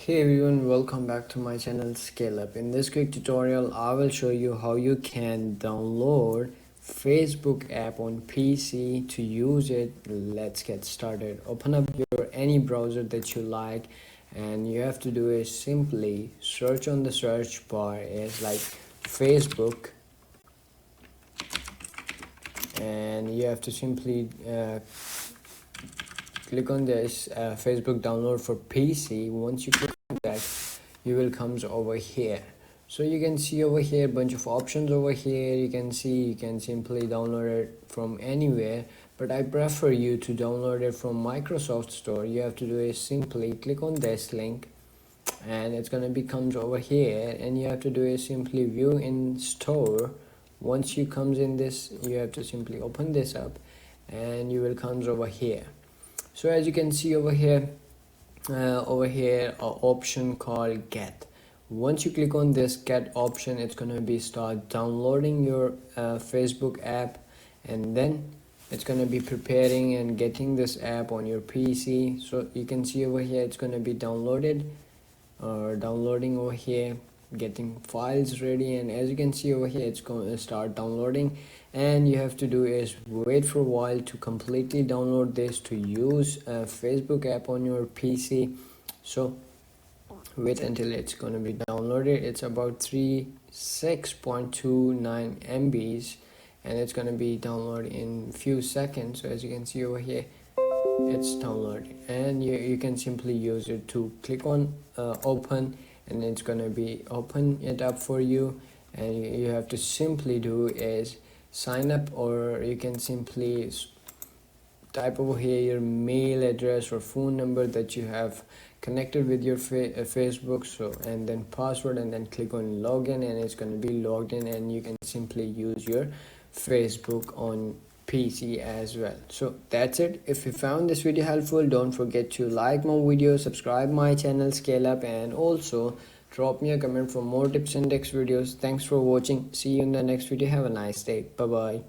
Hey everyone, welcome back to my channel Scale Up. In this quick tutorial, I will show you how you can download Facebook app on PC to use it. Let's get started. Open up your any browser that you like, and you have to do is simply search on the search bar is like Facebook, and you have to simply click on this Facebook download for PC. Once you click on that, you will comes over here. So you can see over here bunch of options over here. You can see you can simply download it from anywhere, but I prefer you to download it from Microsoft Store. You have to do is simply click on this link, and it's gonna be comes over here, and you have to do is simply view in store. Once you comes in this, you have to simply open this up, and you will comes over here. So as you can see over here, an option called get. Once you click on this get option, it's going to be start downloading your Facebook app, and then it's going to be preparing and getting this app on your PC. So you can see over here it's going to be downloaded or downloading over here, getting files ready, and as you can see over here it's going to start downloading, and you have to do is wait for a while to completely download this to use a Facebook app on your PC. So wait until it's going to be downloaded. It's about 6.29 MBs, and it's going to be downloaded in few seconds. So as you can see over here, it's downloading, and you can simply use it to click on open, and it's gonna be open it up for you, and you have to simply do is sign up, or you can simply type over here your mail address or phone number that you have connected with your Facebook, so and then password, and then click on login, and it's going to be logged in, and you can simply use your Facebook on PC as well. So that's it. If you found this video helpful, don't forget to like my video, subscribe my channel Scale Up, and also drop me a comment for more tips and tricks videos. Thanks for watching. See you in the next video. Have a nice day. Bye bye.